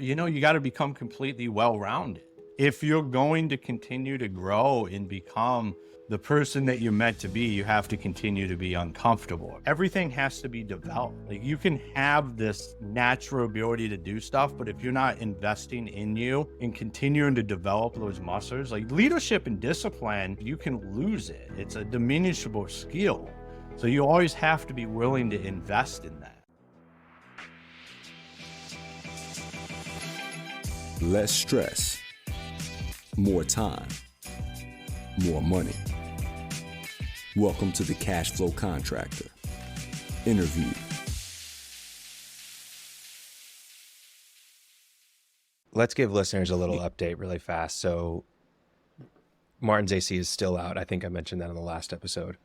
You got to become completely well-rounded. If you're going to continue to grow and become the person that you're meant to be, you have to continue to be uncomfortable. Everything has to be developed. Like, you can have this natural ability to do stuff, but if you're not investing in you and continuing to develop those muscles, like leadership and discipline, you can lose it. It's a diminishable skill. So you always have to be willing to invest in that. Less stress, more time, more money. Welcome to the Cashflow Contractor interview. Let's give listeners a little update really fast. So Martin's AC is still out. I think I mentioned that in the last episode.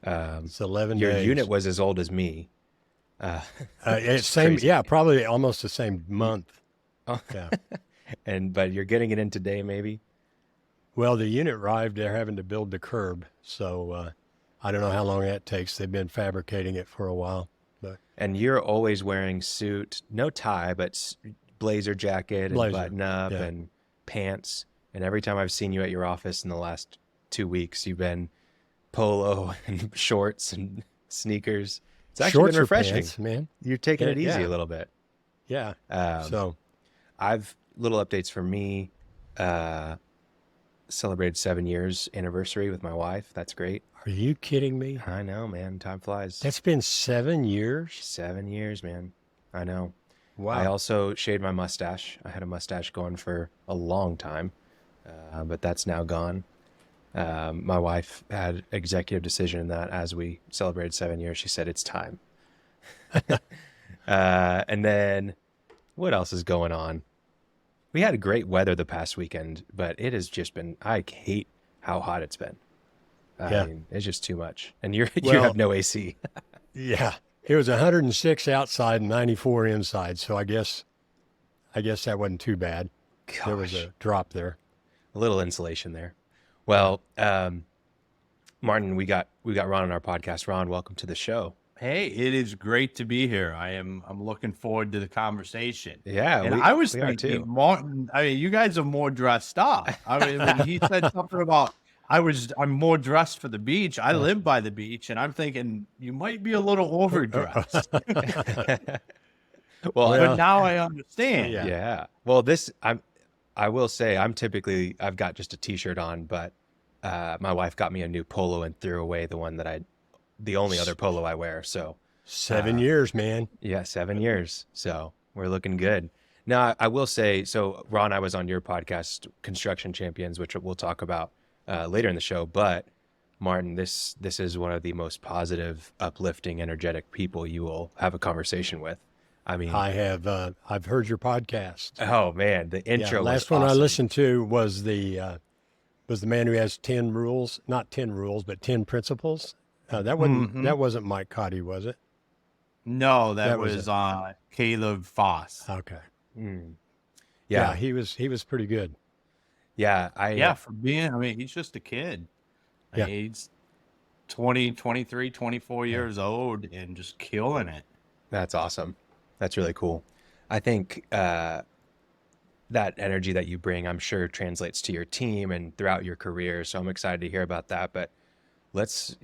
It's 11 Your days. unit was as old as me. It's same, yeah, probably almost the same month. Oh. Yeah. But you're getting it in today, maybe? Well, the unit arrived. They're having to build the curb, so I don't know how long that takes. They've been fabricating it for a while. And you're always wearing suit, no tie, but blazer jacket and button up and pants. And every time I've seen you at your office in the last 2 weeks, you've been polo and shorts and sneakers. It's actually Shorts been refreshing, pants, man. You're taking it easy a little bit. Yeah. Little updates for me. Celebrated 7 years anniversary with my wife. That's great. Are you kidding me? I know, man. Time flies. That's been 7 years? 7 years, man. I know. Wow. I also shaved my mustache. I had a mustache going for a long time, but that's now gone. My wife had executive decision that as we celebrated 7 years, she said, it's time. And then what else is going on? We had great weather the past weekend, but it has just been, I hate how hot it's been. I mean, it's just too much. And you have no AC. Yeah. It was 106 outside and 94 inside. So I guess that wasn't too bad. Gosh. There was a drop there. A little insulation there. Well, Martin, we got Ron on our podcast. Ron, welcome to the show. Hey, it is great to be here. I'm looking forward to the conversation. Yeah, and I was thinking, Martin, you guys are more dressed up. When he said something about I'm more dressed for the beach. I live by the beach, and I'm thinking you might be a little overdressed. But now I understand. Yeah. Well, I will say I've got just a t-shirt on, but my wife got me a new polo and threw away the only other polo I wear. So 7 years, man. Yeah, 7 years. So we're looking good. Now, I will say, so Ron, I was on your podcast, Construction Champions, which we'll talk about later in the show. But Martin, this is one of the most positive, uplifting, energetic people you will have a conversation with. I mean, I've heard your podcast. Oh man, the intro. Last one I listened to was the man who has 10 rules, not 10 rules, but 10 principles. That wasn't Mike Cotty, was it? No, that was Caleb Foss. Okay. Yeah, he was pretty good. Yeah, for being, he's just a kid. Yeah. He's 20, 23, 24 years old and just killing it. That's awesome. That's really cool. I think that energy that you bring, I'm sure, translates to your team and throughout your career. So I'm excited to hear about that. But let's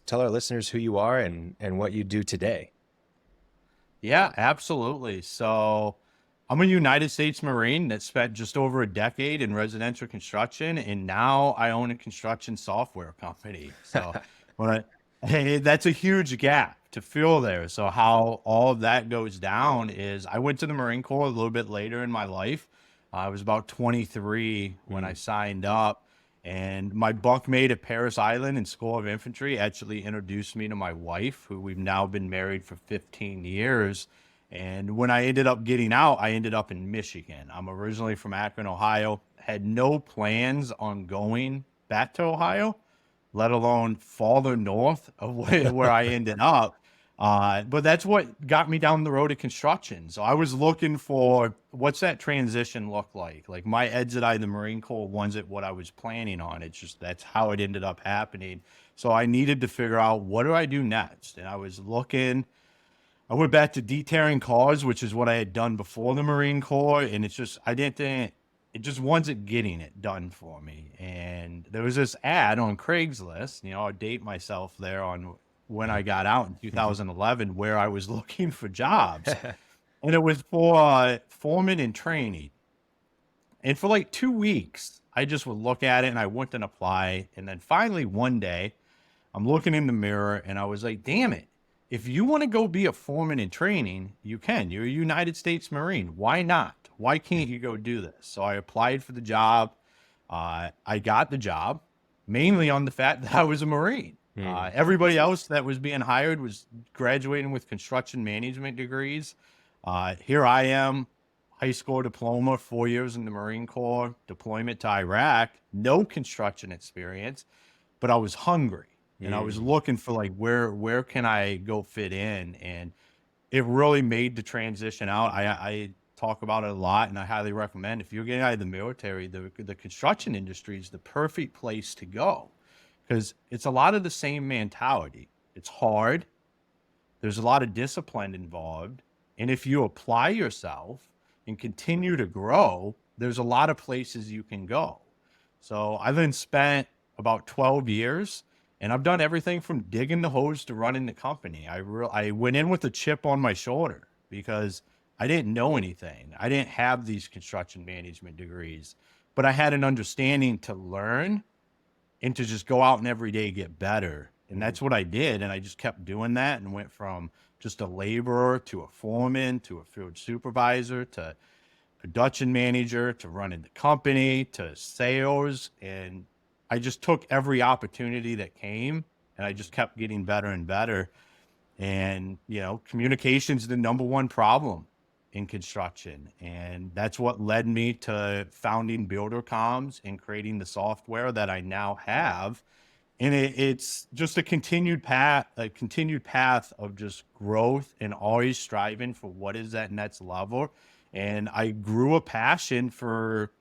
tell our listeners who you are and what you do today. Yeah, absolutely. So I'm a United States Marine that spent just over a decade in residential construction, and now I own a construction software company. So that's a huge gap to fill there. So how all of that goes down is I went to the Marine Corps a little bit later in my life. I was about 23 when I signed up. And my bunkmate at Paris Island in School of Infantry actually introduced me to my wife, who we've now been married for 15 years. And when I ended up getting out, I ended up in Michigan. I'm originally from Akron, Ohio, had no plans on going back to Ohio, let alone farther north of where I ended up. But that's what got me down the road of construction. So I was looking for what's that transition look like? Like my exit out of the Marine Corps wasn't what I was planning on. It's just that's how it ended up happening. So I needed to figure out what do I do next? And I was looking I went back to detailing cars, which is what I had done before the Marine Corps. And it's just, it just wasn't getting it done for me. And there was this ad on Craigslist, I'll date myself there on when I got out in 2011, where I was looking for jobs. And it was for foreman and training. And for like 2 weeks, I just would look at it and I wouldn't apply. And then finally one day, I'm looking in the mirror and I was like, damn it. If you want to go be a foreman in training, you can. You're a United States Marine. Why not? Why can't you go do this? So I applied for the job. I got the job mainly on the fact that I was a Marine. Everybody else that was being hired was graduating with construction management degrees. Here I am, high school diploma, 4 years in the Marine Corps, deployment to Iraq, no construction experience, but I was hungry. And I was looking for like, where can I go fit in? And it really made the transition out. I talk about it a lot, and I highly recommend, if you're getting out of the military, the construction industry is the perfect place to go, because it's a lot of the same mentality. It's hard. There's a lot of discipline involved. And if you apply yourself and continue to grow, there's a lot of places you can go. So I've then spent about 12 years. And I've done everything from digging the hose to running the company. I went in with a chip on my shoulder because I didn't know anything. I didn't have these construction management degrees, but I had an understanding to learn and to just go out and every day get better. And that's what I did. And I just kept doing that and went from just a laborer to a foreman to a field supervisor to production manager to running the company to sales. And I just took every opportunity that came, and I just kept getting better and better. And, communication is the number one problem in construction. And that's what led me to founding BuilderComs and creating the software that I now have. And it's just a continued path of just growth and always striving for what is that next level. And I grew a passion for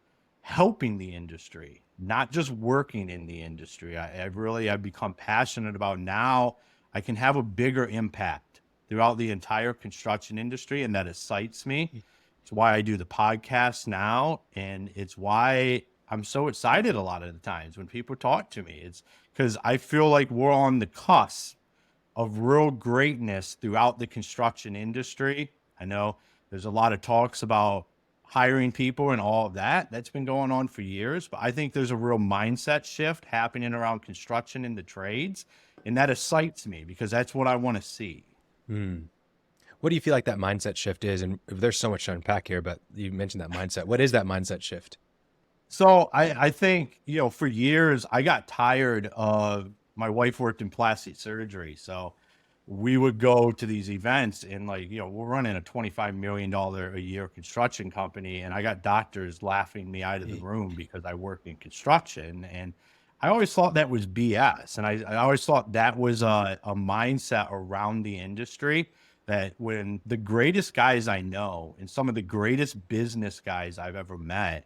helping the industry, not just working in the industry. I've become passionate about now I can have a bigger impact throughout the entire construction industry, and that excites me. It's why I do the podcast now, and it's why I'm so excited a lot of the times when people talk to me. It's because I feel like we're on the cusp of real greatness throughout the construction industry. I know there's a lot of talks about hiring people and all of that. That's been going on for years, but I think there's a real mindset shift happening around construction and the trades, and that excites me because that's what I want to see. What do you feel like that mindset shift is? And there's so much to unpack here, but you mentioned that mindset. What is that mindset shift? So I think, for years I got tired of, my wife worked in plastic surgery. So we would go to these events and we're running a $25 million a year construction company. And I got doctors laughing me out of the room because I worked in construction. And I always thought that was BS. And I always thought that was a mindset around the industry, that when the greatest guys I know and some of the greatest business guys I've ever met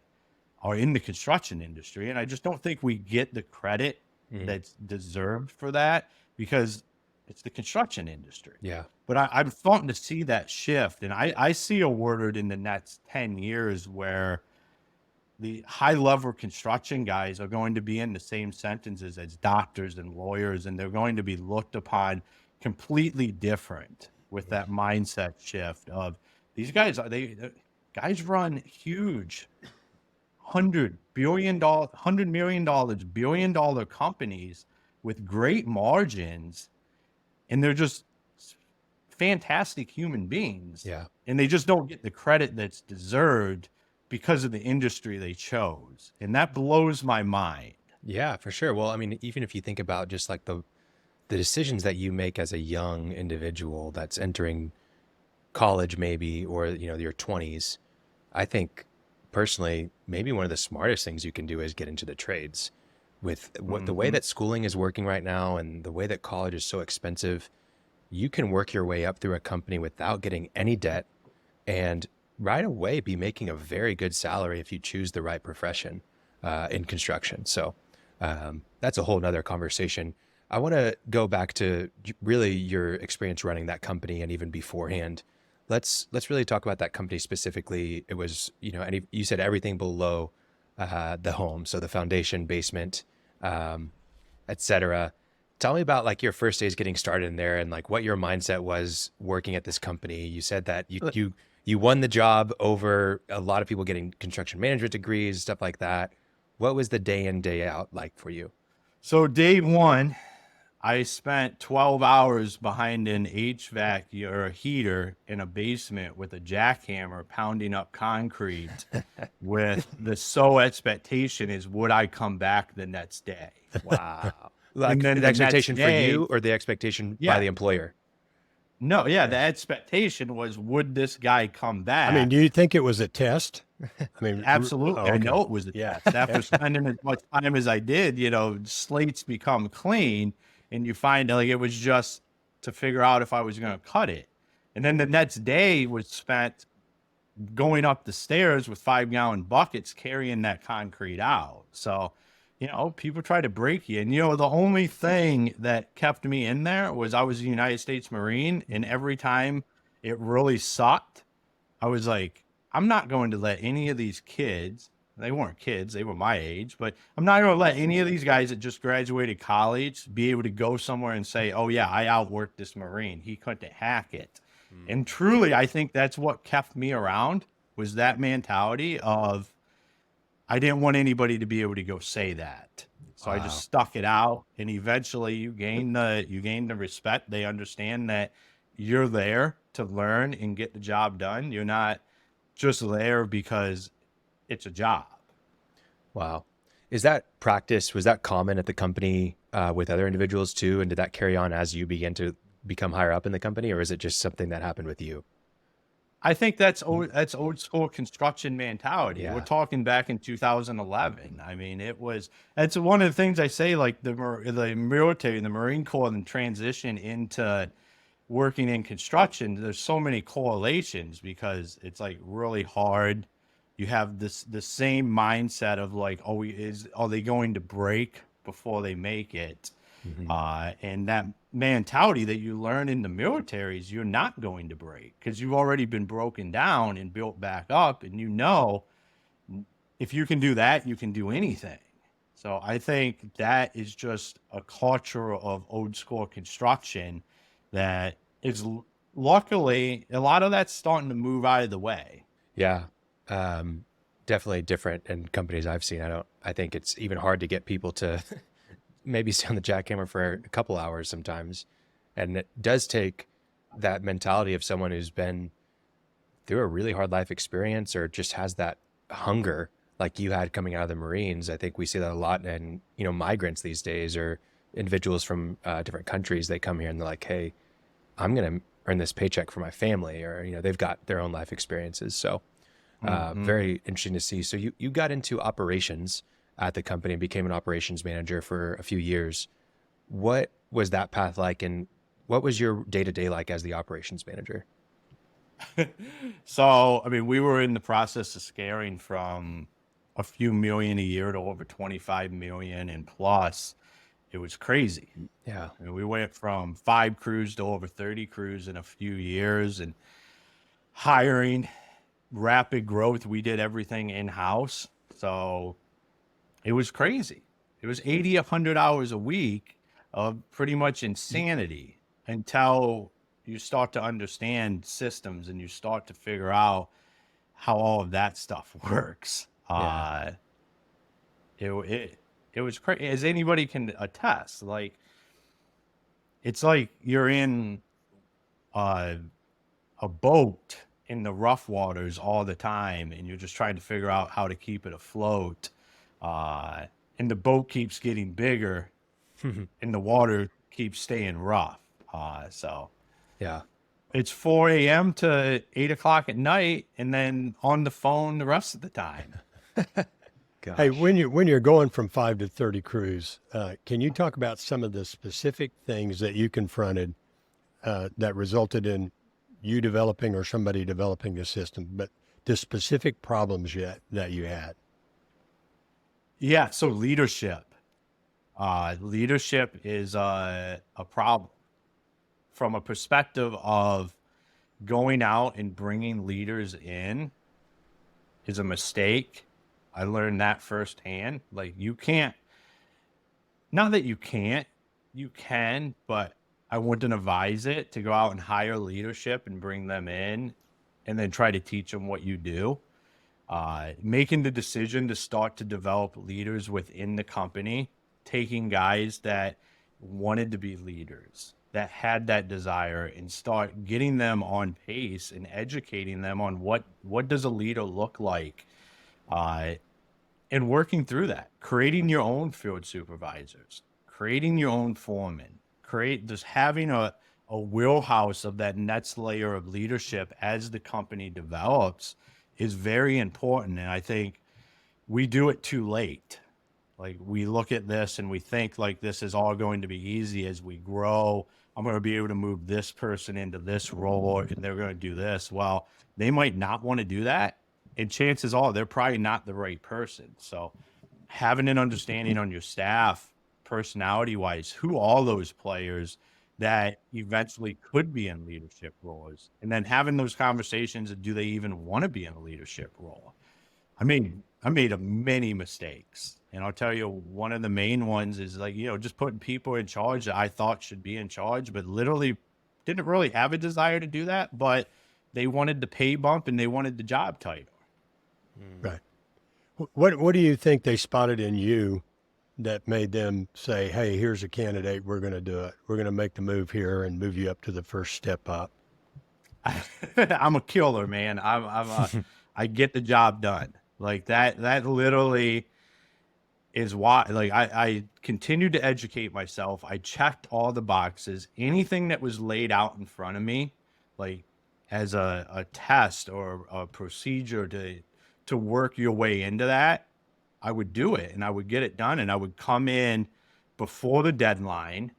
are in the construction industry. And I just don't think we get the credit that's deserved for that, because it's the construction industry. Yeah. But I'm starting to see that shift. And I see a word in the next 10 years where the high level construction guys are going to be in the same sentences as doctors and lawyers, and they're going to be looked upon completely different with that mindset shift of these guys. Guys run huge $100 million, billion dollar companies with great margins. And they're just fantastic human beings. Yeah. And they just don't get the credit that's deserved because of the industry they chose. And that blows my mind. Yeah, for sure. Well, I mean, even if you think about just like the decisions that you make as a young individual that's entering college maybe, or, your 20s, I think personally, maybe one of the smartest things you can do is get into the trades. With the way that schooling is working right now and the way that college is so expensive, you can work your way up through a company without getting any debt and right away be making a very good salary if you choose the right profession in construction. So that's a whole nother conversation. I want to go back to really your experience running that company and even beforehand. Let's really talk about that company specifically. It was, you said everything below the home, so the foundation, basement, etc. Tell me about like your first days getting started in there and like what your mindset was working at this company. You said that you won the job over a lot of people getting construction management degrees, stuff like that. What was the day in, day out like for you? So day one, I spent 12 hours behind an HVAC or a heater in a basement with a jackhammer pounding up concrete with the sole expectation is would I come back the next day? Wow. Like And then the the expectation next for day- you or the expectation by Yeah. the employer? No, yeah, the expectation was would this guy come back? I mean, do you think it was a test? I mean, Absolutely. oh, I okay. know it was a Yeah. test. After spending as much time as I did, slates become clean and you find like it was just to figure out if I was going to cut it. And then the next day was spent going up the stairs with 5-gallon buckets carrying that concrete out. So, people try to break you. And, the only thing that kept me in there was I was a United States Marine. And every time it really sucked, I was like, I'm not going to let any of these kids, they weren't kids, they were my age, but I'm not going to let any of these guys that just graduated college be able to go somewhere and say, oh yeah, I outworked this Marine. He couldn't hack it. And truly, I think that's what kept me around was that mentality of, I didn't want anybody to be able to go say that. So I just stuck it out, and eventually you gain the respect. They understand that you're there to learn and get the job done. You're not just there because it's a job. Wow. Was that common at the company with other individuals too? And did that carry on as you began to become higher up in the company, or is it just something that happened with you? I think that's old school construction mentality. Yeah. We're talking back in 2011. I mean, that's one of the things I say, like the military, the Marine Corps, and transition into working in construction. There's so many correlations because it's like really hard. You have the same mindset of like, are they going to break before they make it? And that mentality that you learn in the military is you're not going to break because you've already been broken down and built back up. And if you can do that, you can do anything. So I think that is just a culture of old school construction that is luckily a lot of that's starting to move out of the way. Yeah. Definitely different in companies I've seen. I think it's even hard to get people to maybe stay on the jackhammer for a couple hours sometimes. And it does take that mentality of someone who's been through a really hard life experience or just has that hunger like you had coming out of the Marines. I think we see that a lot in, migrants these days or individuals from different countries. They come here and they're like, hey, I'm going to earn this paycheck for my family, or, they've got their own life experiences. So very interesting to see. So you got into operations at the company and became an operations manager for a few years. What was that path like? And what was your day-to-day like as the operations manager? So, I mean, we were in the process of scaling from a few million a year to over 25 million and plus. It was crazy. Yeah. I mean, we went from 5 crews to over 30 crews in a few years and hiring, rapid growth. We did everything in-house. So it was crazy. It was 80, 100 hours a week of pretty much insanity until you start to understand systems and you start to figure out how all of that stuff works. Yeah. It was crazy, as anybody can attest. Like, it's like you're in a boat in the rough waters all the time, and you're just trying to figure out how to keep it afloat. And the boat keeps getting bigger, and the water keeps staying rough. So Yeah. it's 4 a.m. to 8 o'clock at night, and then on the phone the rest of the time. Gosh. Hey, when you're going from 5 to 30 crews, can you talk about some of the specific things that you confronted that resulted in you developing or somebody developing the system, but the specific problems that you had? Yeah, so leadership. Leadership is a problem from a perspective of going out and bringing leaders in is a mistake. I learned that firsthand. Like you can't, not that you can't, you can, but I wouldn't advise it to go out and hire leadership and bring them in and then try to teach them what you do. Making the decision to start to develop leaders within the company, taking guys that wanted to be leaders, that had that desire, and start getting them on pace and educating them on what does a leader look like, and working through that, creating your own field supervisors, creating your own foreman, just having a wheelhouse of that next layer of leadership as the company develops is very important. And I think we do it too late. Like we look at this and we think like this is all going to be easy as we grow. I'm going to be able to move this person into this role and they're going to do this. Well, they might not want to do that. And chances are they're probably not the right person. So having an understanding on your staff, personality wise, who are those players that eventually could be in leadership roles, and then having those conversations of do they even want to be in a leadership role? I made many mistakes, and I'll tell you one of the main ones is like, just putting people in charge that I thought should be in charge, but literally didn't really have a desire to do that, but they wanted the pay bump and they wanted the job title. Right. What do you think they spotted in you that made them say, hey, here's a candidate, we're going to do it. We're going to make the move here and move you up to the first step up? I'm a killer, man. I get the job done. Like that literally is why, like I continued to educate myself. I checked all the boxes, anything that was laid out in front of me, like as a test or a procedure to work your way into that, I would do it and I would get it done and I would come in before the deadline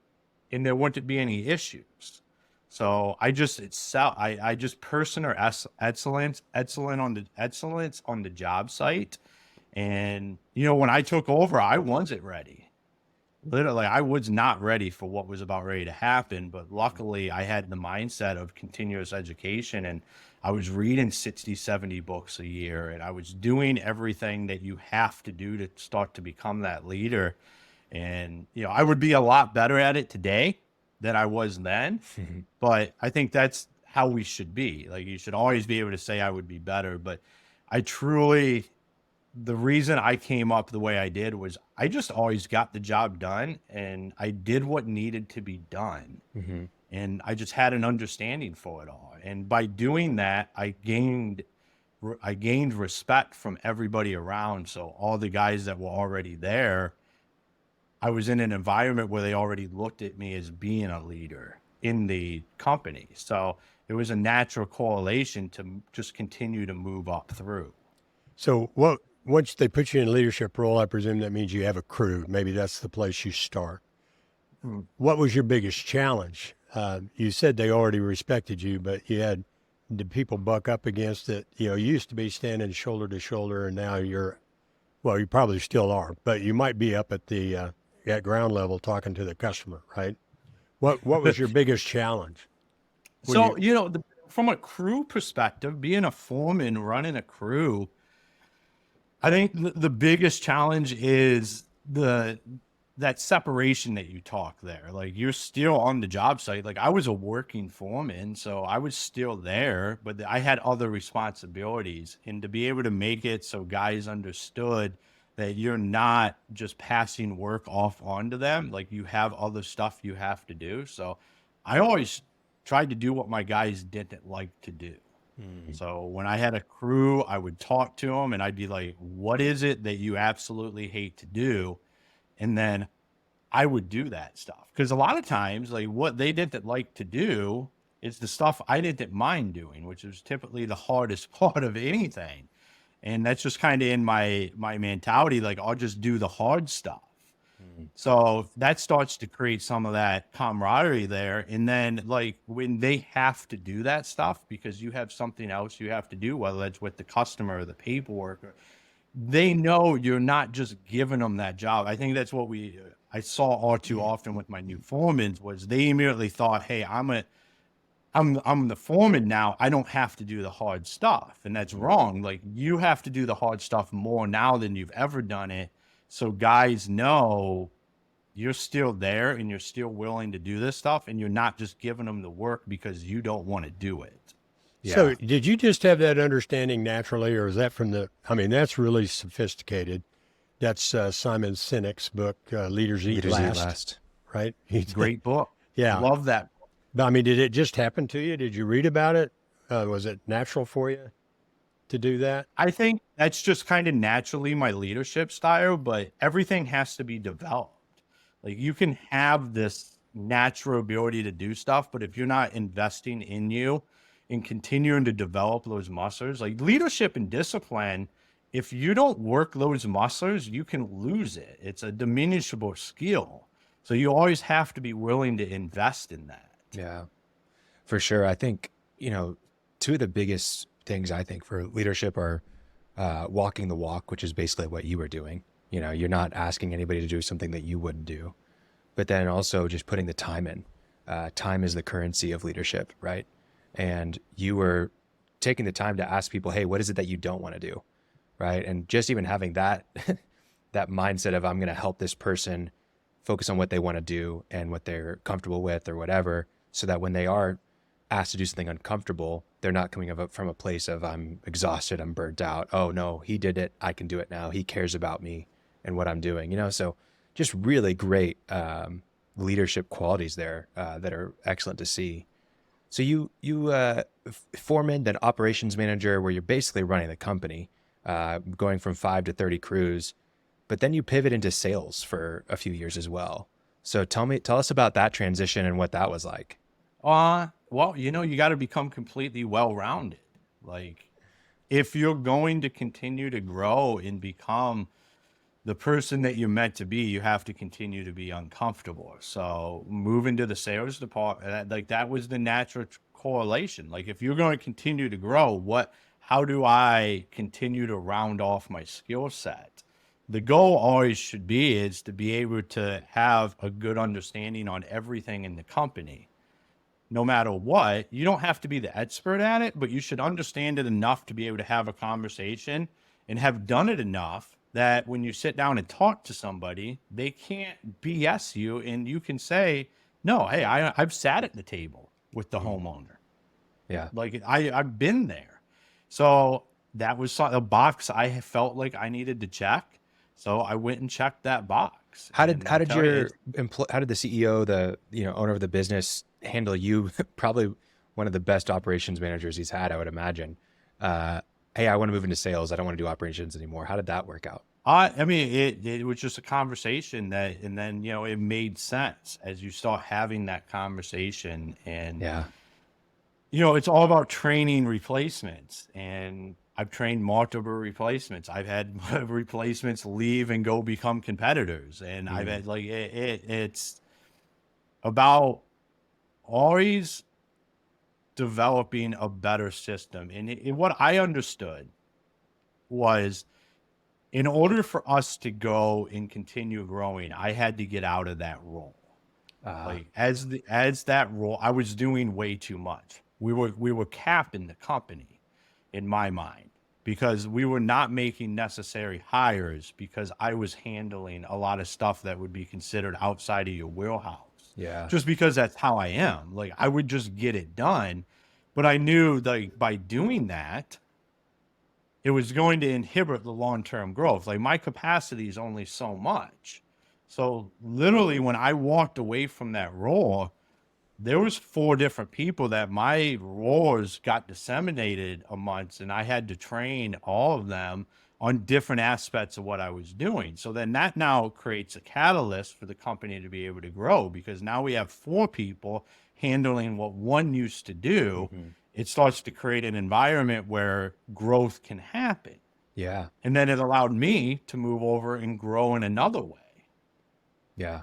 and there wouldn't be any issues. So I just person or excellence on the job site. And, when I took over, I wasn't ready. Literally, I was not ready for what was about ready to happen. But luckily I had the mindset of continuous education and I was reading 60, 70 books a year, and I was doing everything that you have to do to start to become that leader. And, I would be a lot better at it today than I was then, but I think that's how we should be. Like you should always be able to say I would be better, but the reason I came up the way I did was I just always got the job done and I did what needed to be done. Mm-hmm. And I just had an understanding for it all. And by doing that, I gained respect from everybody around. So all the guys that were already there, I was in an environment where they already looked at me as being a leader in the company. So it was a natural correlation to just continue to move up through. So once they put you in a leadership role, I presume that means you have a crew. Maybe that's the place you start. What was your biggest challenge? You said they already respected you, but did people buck up against it? You used to be standing shoulder to shoulder, and now you probably still are, but you might be up at ground level talking to the customer, right? What was your biggest challenge? From a crew perspective, being a foreman, running a crew, I think the biggest challenge is that separation that you talk there. Like you're still on the job site. Like I was a working foreman, so I was still there, but I had other responsibilities. And to be able to make it so guys understood that you're not just passing work off onto them, like you have other stuff you have to do. So I always tried to do what my guys didn't like to do. So when I had a crew, I would talk to them and I'd be like, what is it that you absolutely hate to do? And then I would do that stuff. Because a lot of times, like what they didn't like to do is the stuff I didn't mind doing, which is typically the hardest part of anything. And that's just kind of in my mentality. Like I'll just do the hard stuff. So that starts to create some of that camaraderie there. And then like when they have to do that stuff because you have something else you have to do, whether that's with the customer or the paperwork, they know you're not just giving them that job. I think that's what I saw all too often with my new foremans was they immediately thought, hey, I'm the foreman now. I don't have to do the hard stuff. And that's wrong. Like you have to do the hard stuff more now than you've ever done it. So guys know you're still there and you're still willing to do this stuff and you're not just giving them the work because you don't want to do it. Yeah. So did you just have that understanding naturally, or is that that's really sophisticated. That's Simon Sinek's book, Leaders Eat Last, right? Great book. Yeah. Love that. But, I mean, did it just happen to you? Did you read about it? Was it natural for you to do that? I think that's just kind of naturally my leadership style, but everything has to be developed. Like you can have this natural ability to do stuff, but if you're not investing in you and continuing to develop those muscles, like leadership and discipline, if you don't work those muscles, you can lose it. It's a diminishable skill. So you always have to be willing to invest in that. Yeah, for sure. I think, two of the biggest things I think for leadership are walking the walk, which is basically what you were doing. You're not asking anybody to do something that you wouldn't do, but then also just putting the time in. Time is the currency of leadership, right? And you were taking the time to ask people, hey, what is it that you don't want to do, right? And just even having that that mindset of I'm going to help this person focus on what they want to do and what they're comfortable with or whatever, so that when they are asked to do something uncomfortable, they're not coming up from a place of I'm exhausted, I'm burnt out. Oh no, he did it, I can do it now. He cares about me and what I'm doing, So just really great leadership qualities there that are excellent to see. So you foreman, then operations manager, where you're basically running the company, going from 5 to 30 crews, but then you pivot into sales for a few years as well. So tell us about that transition and what that was like. Well, you got to become completely well-rounded. Like if you're going to continue to grow and become the person that you're meant to be, you have to continue to be uncomfortable. So moving to the sales department, like that was the natural correlation. Like if you're going to continue to grow, how do I continue to round off my skill set? The goal always should be is to be able to have a good understanding on everything in the company. No matter what, you don't have to be the expert at it, but you should understand it enough to be able to have a conversation and have done it enough that when you sit down and talk to somebody, they can't BS you and you can say, no, hey, I've sat at the table with the homeowner. Yeah. Like I've been there. So that was a box I felt like I needed to check. So I went and checked that box. How did the CEO, the owner of the business, handle you? Probably one of the best operations managers he's had, I would imagine. Hey, I want to move into sales. I don't want to do operations anymore. How did that work out? I mean, it was just a conversation and then, it made sense as you start having that conversation and, yeah, it's all about training replacements, and I've trained multiple replacements. I've had replacements leave and go become competitors. And I've had it's about always developing a better system. And what I understood was in order for us to go and continue growing, I had to get out of that role. As that role, I was doing way too much. We were capping the company in my mind because we were not making necessary hires because I was handling a lot of stuff that would be considered outside of your wheelhouse. Yeah. Just because that's how I am. Like I would just get it done. But I knew that by doing that, it was going to inhibit the long-term growth. Like my capacity is only so much. So literally when I walked away from that role, there was 4 different people that my roles got disseminated amongst, and I had to train all of them on different aspects of what I was doing. So then that now creates a catalyst for the company to be able to grow because now we have 4 people handling what one used to do. Mm-hmm. It starts to create an environment where growth can happen. Yeah. And then it allowed me to move over and grow in another way. Yeah.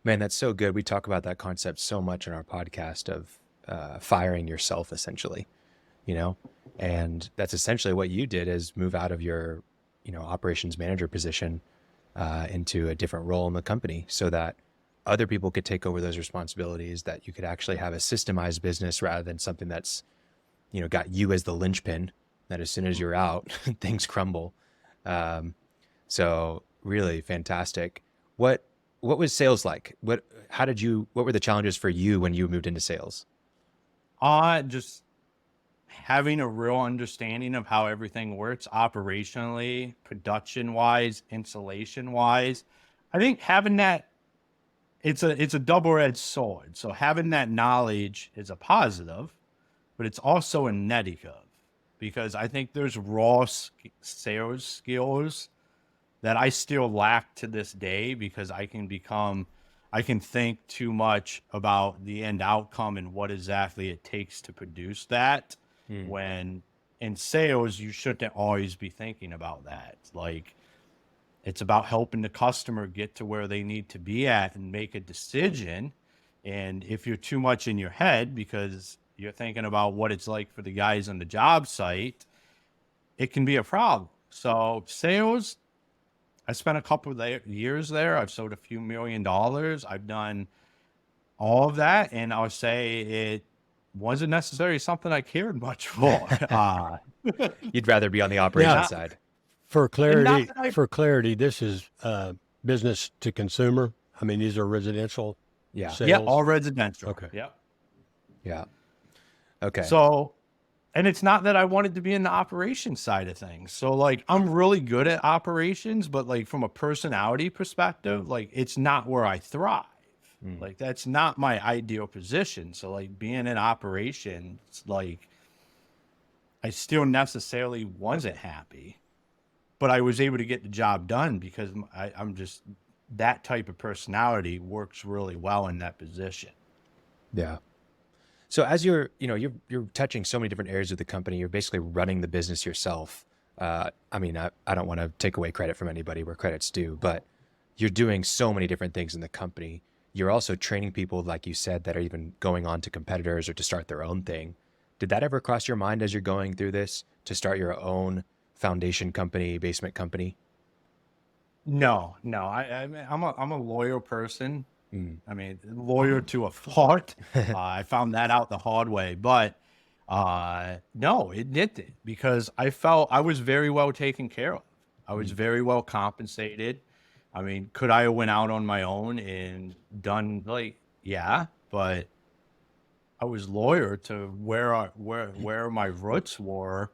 Man, that's so good. We talk about that concept so much in our podcast of firing yourself, essentially, and that's essentially what you did is move out of your, operations manager position into a different role in the company so that other people could take over those responsibilities, that you could actually have a systemized business rather than something that's, got you as the linchpin, that as soon as you're out, things crumble. So really fantastic. What was sales like? What were the challenges for you when you moved into sales? Just having a real understanding of how everything works operationally, production wise, installation wise. I think having that, it's a double-edged sword. So having that knowledge is a positive, but it's also a negative, because I think there's raw sales skills that I still lack to this day, because I can think too much about the end outcome and what exactly it takes to produce that. When in sales, you shouldn't always be thinking about that. Like, it's about helping the customer get to where they need to be at and make a decision. And if you're too much in your head because you're thinking about what it's like for the guys on the job site, it can be a problem. So sales, I spent a couple of years there. I've sold a few $1 million. I've done all of that. And I would say it wasn't necessarily something I cared much for. You'd rather be on the operations side. For clarity, this is business to consumer. I mean, these are residential sales. Yeah, all residential. Okay. Yep. Yeah. Okay. So, and it's not that I wanted to be in the operations side of things. So like, I'm really good at operations, but like from a personality perspective, like it's not where I thrive. Like that's not my ideal position. So like being in operations, like I still necessarily wasn't happy, but I was able to get the job done because I'm just, that type of personality works really well in that position. Yeah. So as you're touching so many different areas of the company, you're basically running the business yourself. I don't want to take away credit from anybody where credit's due, but you're doing so many different things in the company. You're also training people, like you said, that are even going on to competitors or to start their own thing. Did that ever cross your mind as you're going through this to start your own foundation company, basement company? No. I'm a loyal person. I mean, loyal to a fault. I found that out the hard way, but no, it didn't, because I felt I was very well taken care of. I was very well compensated. I mean, could I have went out on my own and done yeah, but I was loyal to where my roots were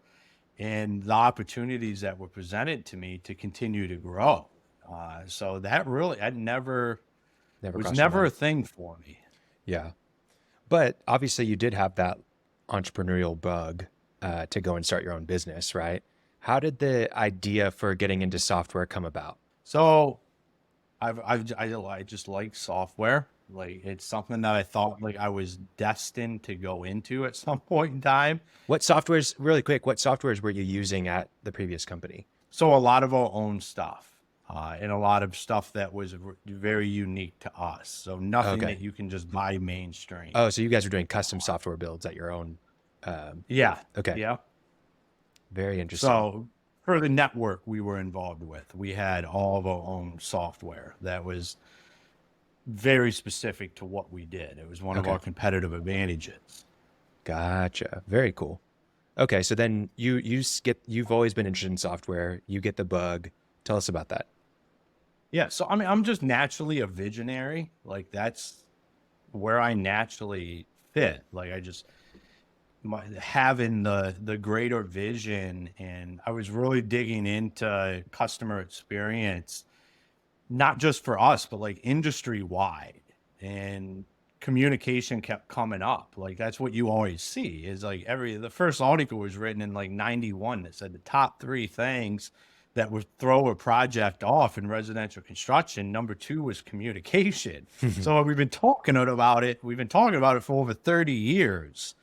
and the opportunities that were presented to me to continue to grow. So that really, was never a thing for me. Yeah. But obviously you did have that entrepreneurial bug to go and start your own business, right? How did the idea for getting into software come about? So I just like software. Like it's something that I thought like I was destined to go into at some point in time. What softwares were you using at the previous company? So a lot of our own stuff, and a lot of stuff that was very unique to us. So nothing that you can just buy mainstream. Oh, so you guys were doing custom software builds at your own. Yeah. Okay. Yeah. Very interesting. So for the network we were involved with, we had all of our own software that was very specific to what we did. It was one of our competitive advantages. Gotcha. Very cool. Okay. So then you've always been interested in software. You get the bug. Tell us about that. Yeah. So, I mean, I'm just naturally a visionary. Like that's where I naturally fit. Like having the greater vision, and I was really digging into customer experience, not just for us, but like industry wide, and communication kept coming up. Like that's what you always see is like the first article was written in like 91 that said the top 3 things that would throw a project off in residential construction. Number 2 was communication. So we've been talking about it for over 30 years,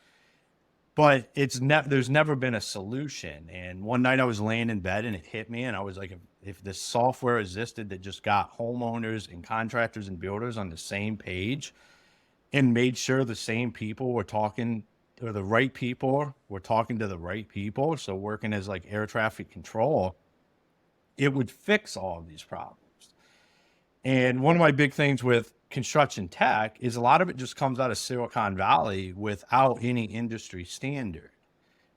but there's never been a solution. And one night I was laying in bed and it hit me, and I was like, if this software existed that just got homeowners and contractors and builders on the same page and made sure the same people were talking, or the right people were talking to the right people, so working as like air traffic control, it would fix all of these problems. And one of my big things with construction tech is a lot of it just comes out of Silicon Valley without any industry standard.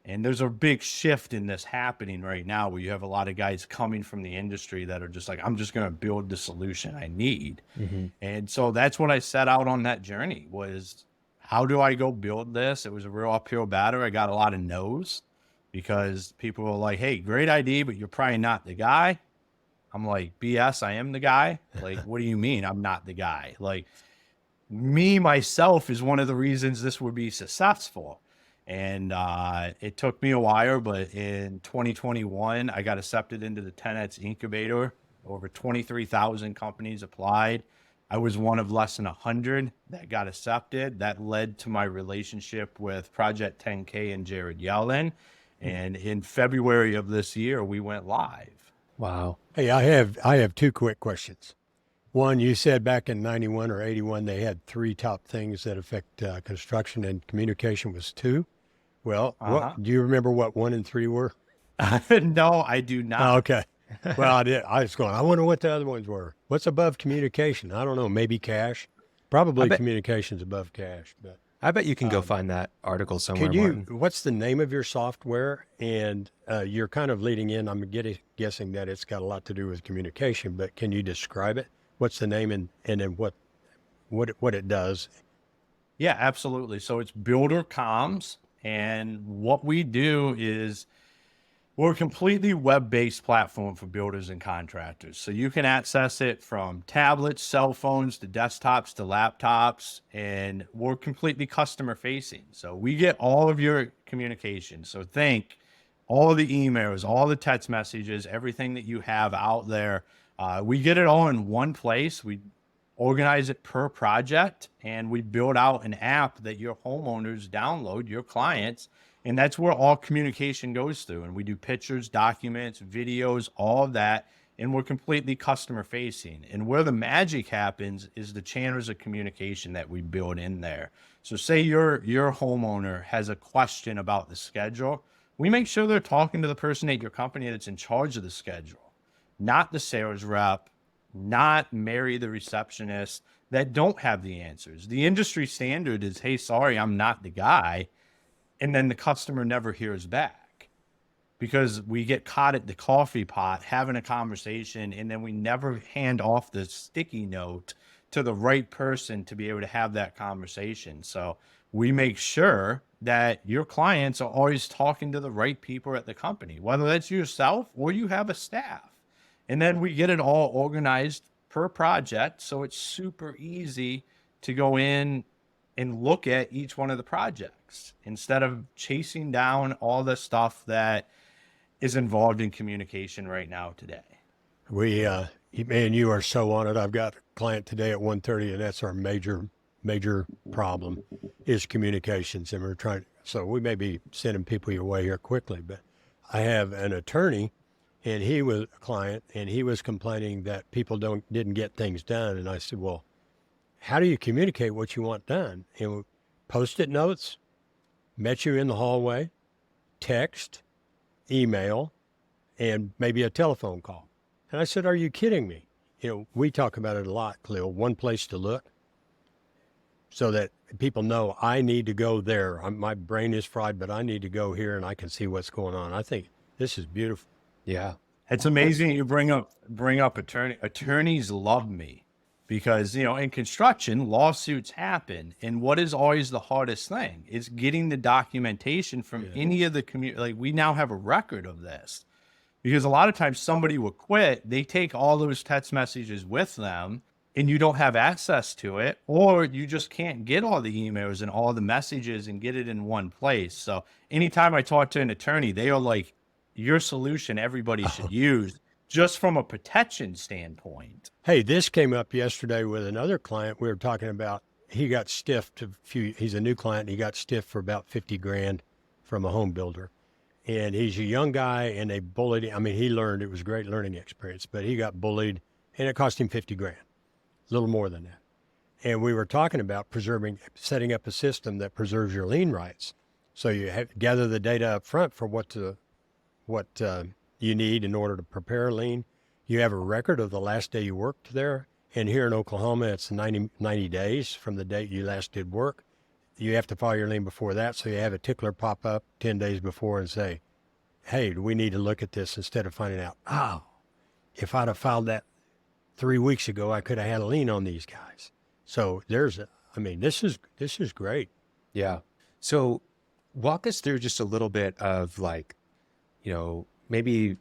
And there's a big shift in this happening right now where you have a lot of guys coming from the industry that are just like, I'm just going to build the solution I need. And so that's what I set out on that journey was, how do I go build this? It was a real uphill battle. I got a lot of no's because people were like, hey, great idea, but you're probably not the guy. I'm like, BS, I am the guy. Like, what do you mean I'm not the guy? Like, me, myself is one of the reasons this would be successful. And it took me a while, but in 2021, I got accepted into the 10X incubator. Over 23,000 companies applied. I was one of less than 100 that got accepted. That led to my relationship with Project 10K and Jared Yellen. And in February of this year, we went live. Wow. Hey, I have two quick questions. One, you said back in 91 or 81, they had 3 top things that affect construction, and communication was 2. Well, do you remember what 1 and 3 were? No, I do not. Oh, okay. Well, I did. I was going, I wonder what the other ones were. What's above communication? I don't know. Maybe cash. Probably communication's above cash. But I bet you can go find that article somewhere, can you? Martin. What's the name of your software? And you're kind of leading in. I'm guessing that it's got a lot to do with communication. But can you describe it? What's the name and then what it does? Yeah, absolutely. So it's BuilderComs. And what we do is we're a completely web-based platform for builders and contractors. So you can access it from tablets, cell phones, to desktops, to laptops, and we're completely customer facing. So we get all of your communication. So think all of the emails, all the text messages, everything that you have out there. We get it all in one place. We organize it per project, and we build out an app that your homeowners download, your clients, and that's where all communication goes through. And we do pictures, documents, videos, all of that, and we're completely customer facing. And where the magic happens is the channels of communication that we build in there. So say your homeowner has a question about the schedule, we make sure they're talking to the person at your company that's in charge of the schedule, not the sales rep, not Mary, the receptionist, that don't have the answers. The industry standard is, hey, sorry, I'm not the guy. And then the customer never hears back because we get caught at the coffee pot having a conversation, and then we never hand off the sticky note to the right person to be able to have that conversation. So we make sure that your clients are always talking to the right people at the company, whether that's yourself or you have a staff. And then we get it all organized per project. So it's super easy to go in and look at each one of the projects instead of chasing down all the stuff that is involved in communication right now today. Man, you are so on it. I've got a client today at 1:30, and that's our major problem is communications. And we're trying, so we may be sending people your way here quickly, but I have an attorney, and he was a client, and he was complaining that people didn't get things done. And I said, well, how do you communicate what you want done? And Post-it notes, met you in the hallway, text, email, and maybe a telephone call. And I said, are you kidding me? You know, we talk about it a lot, Khalil, one place to look so that people know I need to go there. My brain is fried, but I need to go here and I can see what's going on. I think this is beautiful. Yeah. It's amazing you bring up attorneys love me because, you know, in construction, lawsuits happen. And what is always the hardest thing is getting the documentation from any of the community. Like, we now have a record of this because a lot of times somebody will quit. They take all those text messages with them and you don't have access to it, or you just can't get all the emails and all the messages and get it in one place. So anytime I talk to an attorney, they are like, your solution everybody should use just from a protection standpoint. Hey, this came up yesterday with another client. We were talking about, he got stiffed he's a new client, and he got stiffed for about 50 grand from a home builder. And he's a young guy, and they bullied him. I mean, he learned, it was a great learning experience, but he got bullied, and it cost him 50 grand, a little more than that. And we were talking about setting up a system that preserves your lien rights. So you have gather the data up front for what you need in order to prepare a lien. You have a record of the last day you worked there. And here in Oklahoma, it's 90 days from the date you last did work. You have to file your lien before that. So you have a tickler pop up 10 days before and say, hey, we need to look at this, instead of finding out, oh, if I'd have filed that 3 weeks ago, I could have had a lien on these guys. So this is great. Yeah. So walk us through just a little bit of like, maybe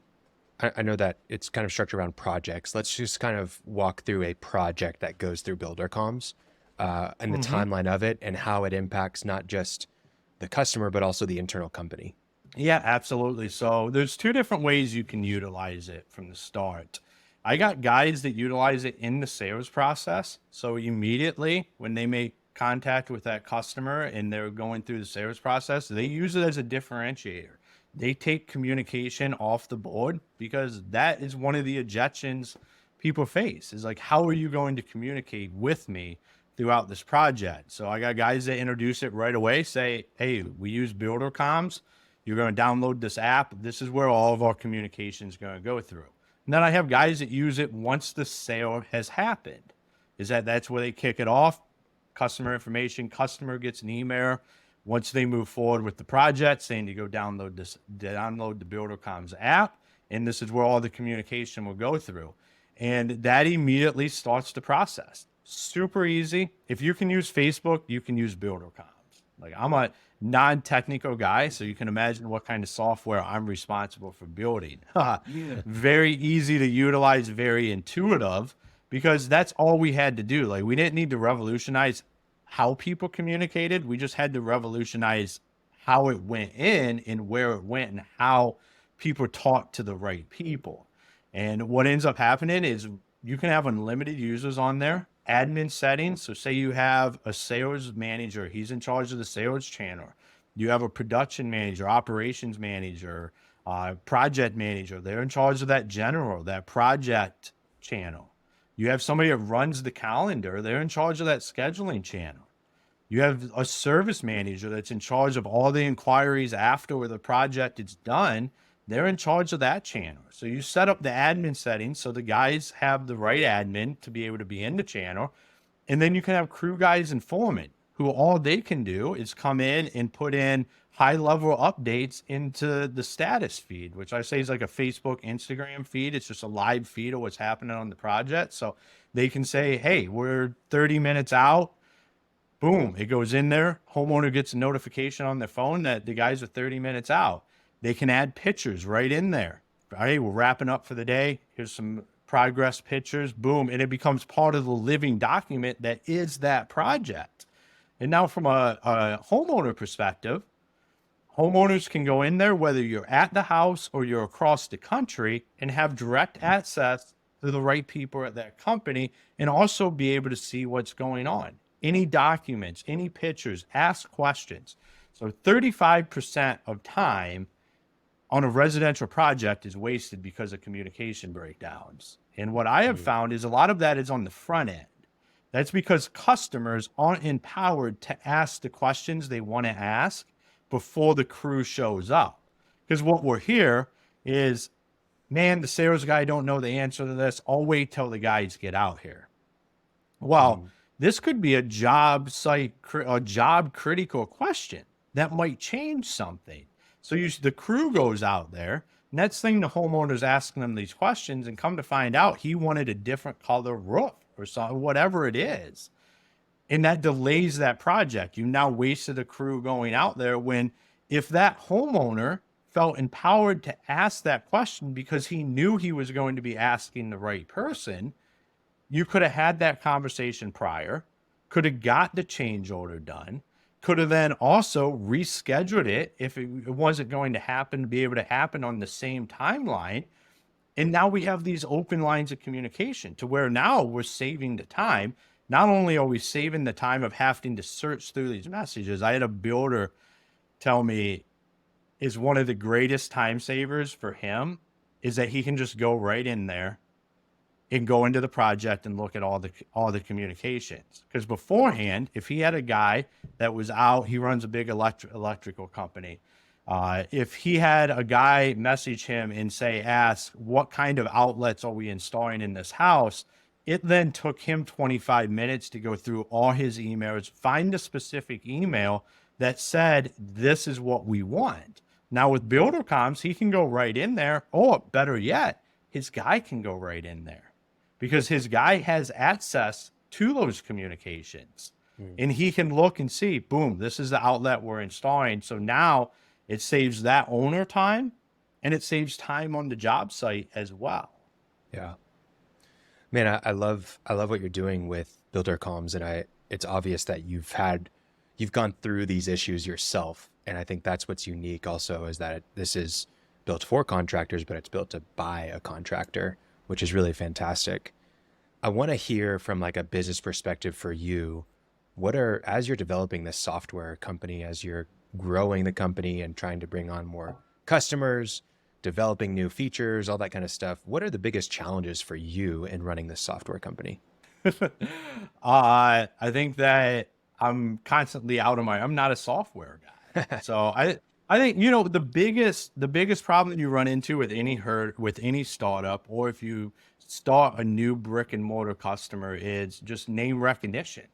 I know that it's kind of structured around projects. Let's just kind of walk through a project that goes through BuilderComs and the timeline of it and how it impacts not just the customer, but also the internal company. Yeah, absolutely. So there's two different ways you can utilize it from the start. I got guys that utilize it in the sales process. So immediately when they make contact with that customer and they're going through the sales process, they use it as a differentiator. They take communication off the board, because that is one of the objections people face, is like, how are you going to communicate with me throughout this project? So I got guys that introduce it right away, say, hey, we use BuilderComs. You're going to download this app. This is where all of our communication is going to go through. And then I have guys that use it once the sale has happened. That's where they kick it off. Customer information, customer gets an email once they move forward with the project saying to go download the BuilderComs app. And this is where all the communication will go through. And that immediately starts the process. Super easy. If you can use Facebook, you can use BuilderComs. Like, I'm a non-technical guy, so you can imagine what kind of software I'm responsible for building. Very easy to utilize, very intuitive, because that's all we had to do. Like, we didn't need to revolutionize how people communicated. We just had to revolutionize how it went in and where it went and how people talked to the right people. And what ends up happening is you can have unlimited users on there. Admin settings. So say you have a sales manager, he's in charge of the sales channel. You have a production manager, operations manager, project manager. They're in charge of that project channel. You have somebody that runs the calendar. They're in charge of that scheduling channel. You have a service manager that's in charge of all the inquiries after the project is done. They're in charge of that channel. So you set up the admin settings so the guys have the right admin to be able to be in the channel. And then you can have crew guys and foremen who all they can do is come in and put in high-level updates into the status feed, which I say is like a Facebook, Instagram feed. It's just a live feed of what's happening on the project. So they can say, hey, we're 30 minutes out. Boom, it goes in there. Homeowner gets a notification on their phone that the guys are 30 minutes out. They can add pictures right in there. Hey, we're wrapping up for the day. Here's some progress pictures. Boom. And it becomes part of the living document that is that project. And now from a homeowner perspective, homeowners can go in there, whether you're at the house or you're across the country, and have direct access to the right people at that company, and also be able to see what's going on. Any documents, any pictures, ask questions. So 35% of time on a residential project is wasted because of communication breakdowns. And what I have found is a lot of that is on the front end. That's because customers aren't empowered to ask the questions they want to ask before the crew shows up. Because what we're here is, man, the sales guy don't know the answer to this. I'll wait till the guys get out here. Well, this could be a job critical question that might change something. So the crew goes out there. Next thing, the homeowner's asking them these questions, and come to find out he wanted a different color roof or something, whatever it is. And that delays that project. You now wasted a crew going out there, when if that homeowner felt empowered to ask that question because he knew he was going to be asking the right person, you could have had that conversation prior, could have got the change order done, could have then also rescheduled it if it wasn't going to be able to happen on the same timeline. And now we have these open lines of communication to where now we're saving the time. Not only are we saving the time of having to search through these messages, I had a builder tell me is one of the greatest time savers for him is that he can just go right in there and go into the project and look at all the communications. Because beforehand, if he had a guy that was out, he runs a big electrical company. If he had a guy message him and ask, what kind of outlets are we installing in this house? It then took him 25 minutes to go through all his emails, find a specific email that said, this is what we want. Now with BuilderComs, he can go right in there, or better yet, his guy can go right in there because his guy has access to those communications and he can look and see, boom, this is the outlet we're installing. So now it saves that owner time and it saves time on the job site as well. Yeah. Man, I love what you're doing with BuilderComs, and it's obvious that you've gone through these issues yourself, and I think that's what's unique also is that this is built for contractors, but it's built to buy a contractor, which is really fantastic. I want to hear from like a business perspective for you, as you're developing this software company, as you're growing the company and trying to bring on more customers, developing new features, all that kind of stuff. What are the biggest challenges for you in running this software company? I think that I'm constantly I'm not a software guy. So I think, the biggest problem that you run into with any startup, or if you start a new brick and mortar customer, is just name recognition.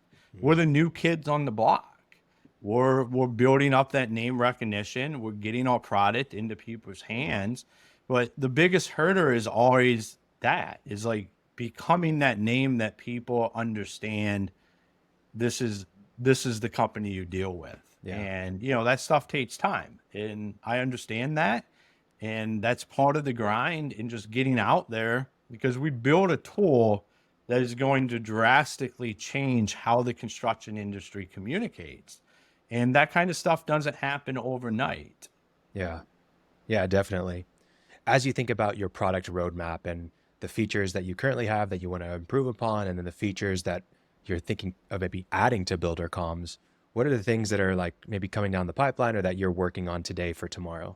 We're the new kids on the block. We're building up that name recognition. We're getting our product into people's hands. But the biggest hurdle is always is like becoming that name that people understand this is the company you deal with. Yeah. And, that stuff takes time. And I understand that. And that's part of the grind and just getting out there, because we build a tool that is going to drastically change how the construction industry communicates. And that kind of stuff doesn't happen overnight. Yeah. Yeah, definitely. As you think about your product roadmap and the features that you currently have that you want to improve upon, and then the features that you're thinking of maybe adding to BuilderComs, what are the things that are like maybe coming down the pipeline or that you're working on today for tomorrow?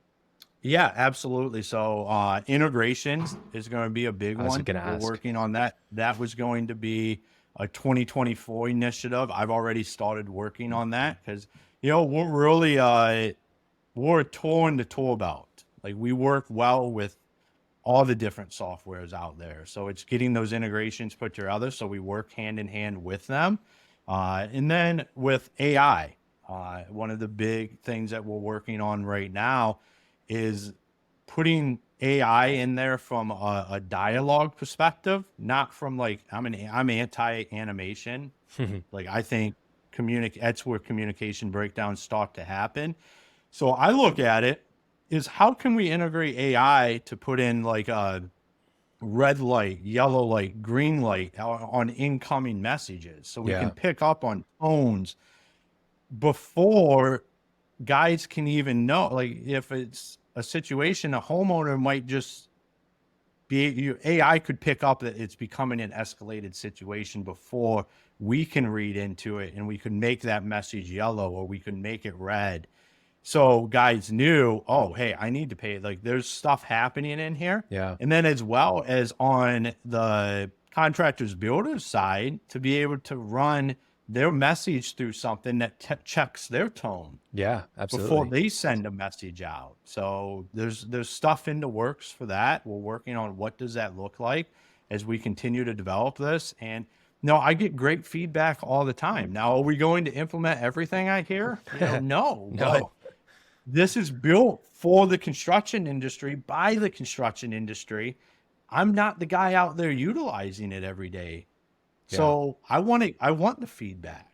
Yeah, absolutely. So integrations is going to be a big one. We're working on that. That was going to be a 2024 initiative. I've already started working on that because, we're really, we're a tool in the tool belt. Like, we work well with all the different softwares out there. So it's getting those integrations put together. So we work hand in hand with them. And then with AI, one of the big things that we're working on right now is putting AI in there from a dialogue perspective, not from like, I'm anti-animation. Like, I think that's where communication breakdowns start to happen. So I look at it is, how can we integrate AI to put in like a red light, yellow light, green light on incoming messages, so we can pick up on tones before guys can even know. Like, if it's a situation, a homeowner might just AI could pick up that it's becoming an escalated situation before we can read into it, and we could make that message yellow, or we could make it red. So guys knew, oh, hey, I need to pay. Like, there's stuff happening in here. Yeah. And then as well as on the contractors builders side, to be able to run their message through something that checks their tone. Yeah, absolutely. Before they send a message out. So there's stuff in the works for that. We're working on what does that look like as we continue to develop this. And no, I get great feedback all the time. Now, are we going to implement everything I hear? No. But this is built for the construction industry, by the construction industry. I'm not the guy out there utilizing it every day. Yeah. So I want the feedback,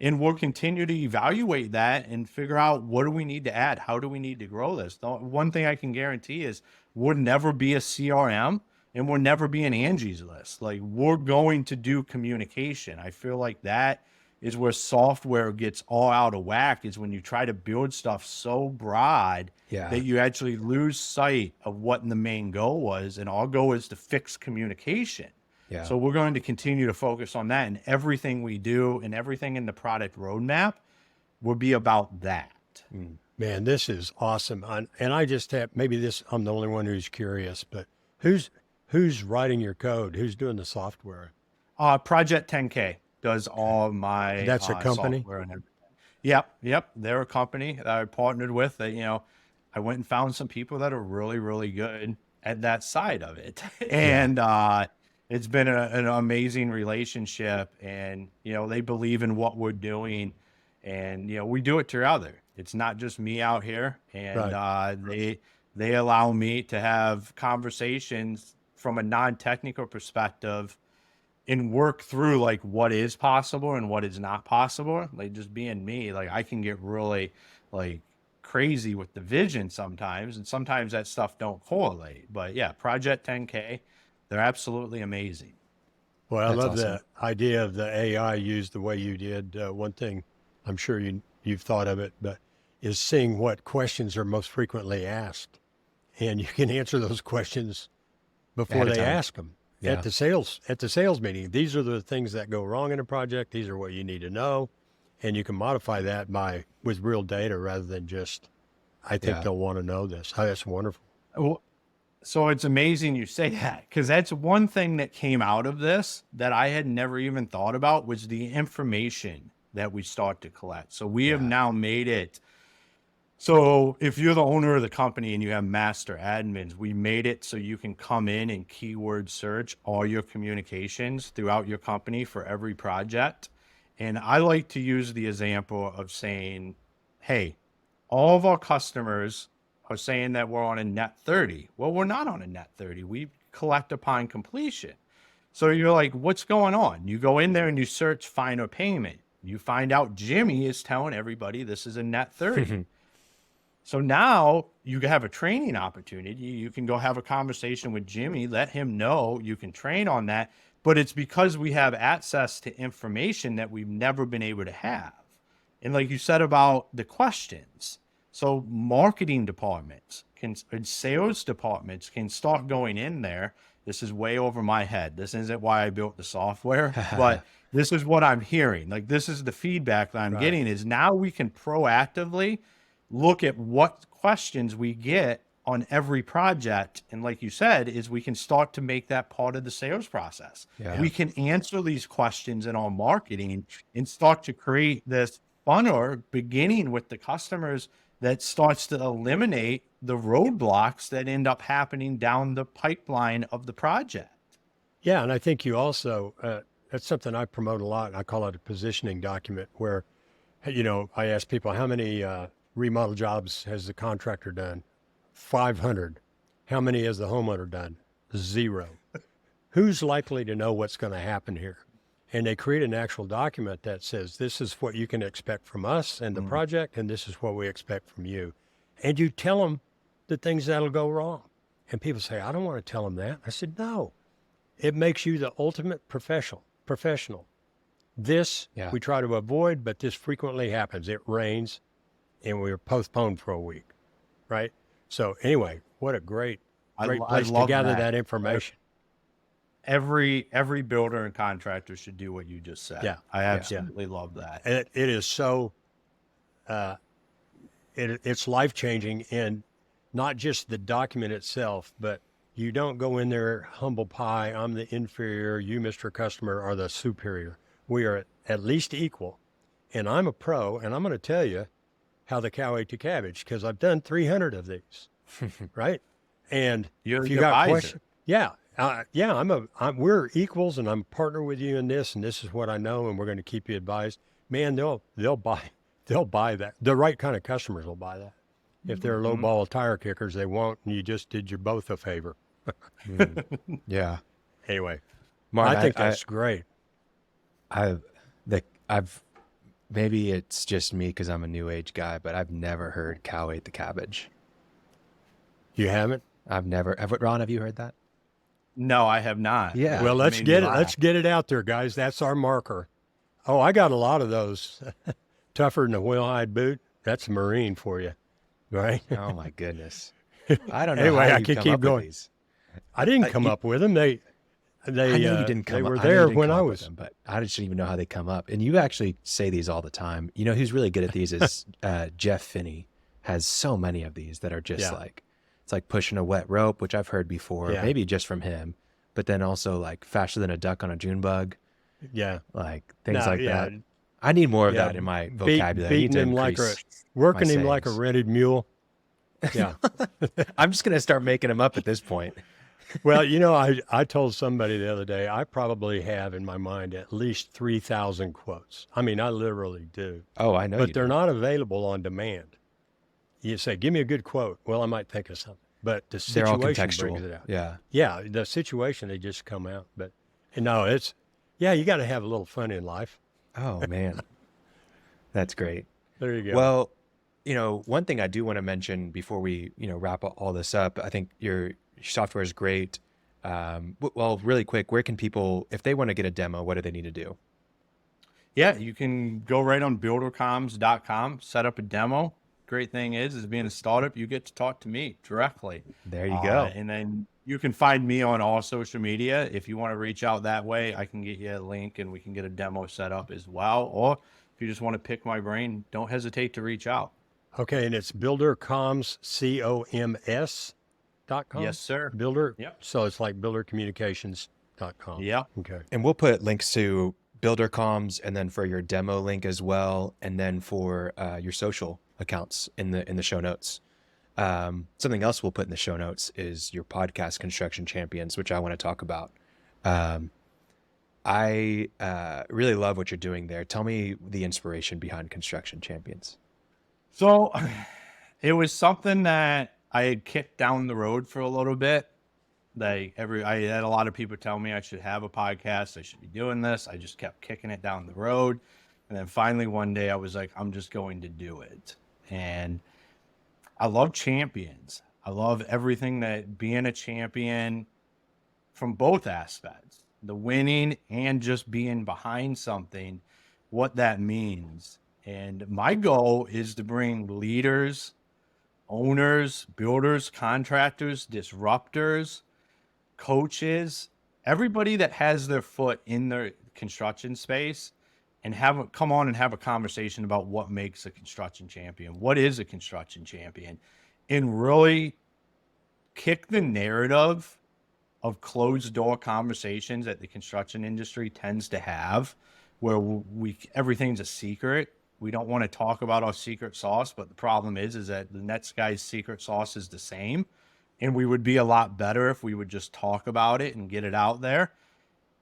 and we'll continue to evaluate that and figure out, what do we need to add? How do we need to grow this? The one thing I can guarantee is we'll never be a CRM, and we'll never be an Angie's List. Like, we're going to do communication. I feel like that is where software gets all out of whack, is when you try to build stuff so broad that you actually lose sight of what the main goal was. And our goal is to fix communication. Yeah. So we're going to continue to focus on that, and everything we do and everything in the product roadmap will be about that. Man, this is awesome. And I just have, I'm the only one who's curious, but who's writing your code? Who's doing the software? Project 10K does all my That's a company? software and everything. Yep. They're a company that I partnered with. That, I went and found some people that are really, really good at that side of it. And it's been an amazing relationship, and, you know, they believe in what we're doing, and, you know, we do it together. It's not just me out here, and they allow me to have conversations from a non-technical perspective and work through like what is possible and what is not possible. Like, just being me, like, I can get really like crazy with the vision sometimes, and sometimes that stuff don't correlate. But yeah, Project 10K, they're absolutely amazing. Well, I That's love awesome. the idea of the AI used the way you did. One thing I'm sure you've thought of it, but is seeing what questions are most frequently asked, and you can answer those questions before Ahead of they time. ask them Yeah. at the sales meeting. These are the things that go wrong in a project. These are what you need to know, and you can modify that with real data rather than just, I think Yeah. they'll want to know this. Oh, that's wonderful. Well, so it's amazing you say that, because that's one thing that came out of this that I had never even thought about, was the information that we start to collect. So we have now made it. So if you're the owner of the company and you have master admins, we made it so you can come in and keyword search all your communications throughout your company for every project. And I like to use the example of saying, hey, all of our customers are saying that we're on a net 30. Well, we're not on a net 30. We collect upon completion. So you're like, what's going on? You go in there and you search final payment. You find out Jimmy is telling everybody this is a net 30. So now you have a training opportunity. You can go have a conversation with Jimmy, let him know you can train on that. But it's because we have access to information that we've never been able to have. And like you said about the questions, so marketing departments and sales departments can start going in there. This is way over my head. This isn't why I built the software, but this is what I'm hearing. Like, this is the feedback that I'm getting, is now we can proactively look at what questions we get on every project. And like you said, is we can start to make that part of the sales process. Yeah. We can answer these questions in our marketing and start to create this funnel beginning with the customers that starts to eliminate the roadblocks that end up happening down the pipeline of the project. Yeah, and I think you also, that's something I promote a lot. I call it a positioning document where, you know, I ask people, how many remodel jobs has the contractor done? 500. How many has the homeowner done? 0. Who's likely to know what's going to happen here? And they create an actual document that says, this is what you can expect from us and the project, and this is what we expect from you. And you tell them the things that'll go wrong. And people say, I don't want to tell them that. I said, no. It makes you the ultimate professional. This we try to avoid, but this frequently happens. It rains, and we're postponed for a week, right? So anyway, what a great place to gather that information. Every builder and contractor should do what you just said. Yeah. I absolutely love that. And it is so, it's life-changing, and not just the document itself, but you don't go in there humble pie, I'm the inferior, you, Mr. Customer, are the superior. We are at least equal. And I'm a pro, and I'm going to tell you how the cow ate the cabbage, because I've done 300 of these, right? And You're if you the got advisor. questions, we're equals, and I'm partner with you in this, and this is what I know, and we're going to keep you advised. Man, they'll buy that. The right kind of customers will buy that. If they're low ball tire kickers, they won't, and you just did you both a favor. Yeah. Anyway, Martin, I think that's great. I've maybe it's just me because I'm a new age guy, but I've never heard cow ate the cabbage. You haven't? Ron, have you heard that? No, I have not. Yeah. Well, let's Made me get it. laugh. Let's get it out there, guys. That's our marker. Oh, I got a lot of those. Tougher than a wheelhide boot. That's a Marine for you, right? Oh my goodness. I don't know. Anyway, how I you could come keep up with going. these. I didn't come up with them. They I know you didn't come They up. were I know you there didn't when come I up with was. them, but I just didn't even know how they come up. And you actually say these all the time. You know who's really good at these is Jeff Finney. Has so many of these that are just like, it's like pushing a wet rope, which I've heard before, maybe just from him, but then also like faster than a duck on a June bug. Yeah. Like things like that. I need more of that in my vocabulary. Beating him like working him like a rented mule. Yeah. I'm just going to start making them up at this point. Well, I told somebody the other day, I probably have in my mind at least 3,000 quotes. I mean, I literally do. Oh, I know. But they're not available on demand. You say, give me a good quote. Well, I might think of something. But the They're all situation contextual. brings it out. Yeah. Yeah, the situation, they just come out. But no, you got to have a little fun in life. Oh, man. That's great. There you go. Well, one thing I do want to mention before we, wrap all this up, I think your software is great. Well, really quick, where can people, if they want to get a demo, what do they need to do? Yeah, you can go right on buildercoms.com, set up a demo. Great thing is being a startup, you get to talk to me directly. There you go. And then you can find me on all social media. If you want to reach out that way, I can get you a link and we can get a demo set up as well. Or if you just want to pick my brain, don't hesitate to reach out. Okay, and it's BuilderComs, COMS.com? Yes, sir. Builder? Yep. So it's like buildercommunications.com. Yeah. Okay. And we'll put links to BuilderComs and then for your demo link as well. And then for your social accounts in the show notes. Something else we'll put in the show notes is your podcast, Construction Champions, which I want to talk about. I really love what you're doing there. Tell me the inspiration behind Construction Champions. So it was something that I had kicked down the road for a little bit. I had a lot of people tell me I should have a podcast. I should be doing this. I just kept kicking it down the road. And then finally one day I was like, I'm just going to do it. And I love champions. I love everything that being a champion from both aspects, the winning and just being behind something, what that means. And my goal is to bring leaders, owners, builders, contractors, disruptors, coaches, everybody that has their foot in the construction space and come on and have a conversation about what makes a construction champion. What is a construction champion? And really kick the narrative of closed door conversations that the construction industry tends to have, where everything's a secret. We don't want to talk about our secret sauce, but the problem is that the next guy's secret sauce is the same. And we would be a lot better if we would just talk about it and get it out there.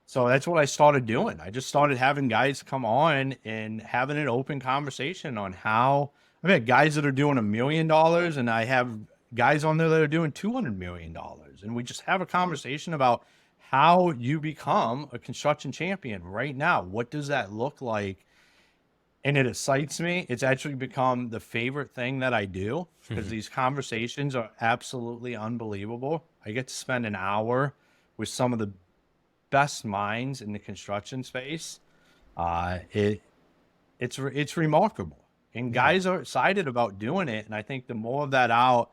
So that's what I started doing. I just started having guys come on and having an open conversation on how, I've had guys that are doing $1 million and I have guys on there that are doing $200 million. And we just have a conversation about how you become a construction champion right now. What does that look like? And it excites me. It's actually become the favorite thing that I do because these conversations are absolutely unbelievable. I get to spend an hour with some of the best minds in the construction space. It's remarkable. And guys are excited about doing it. And I think the more of that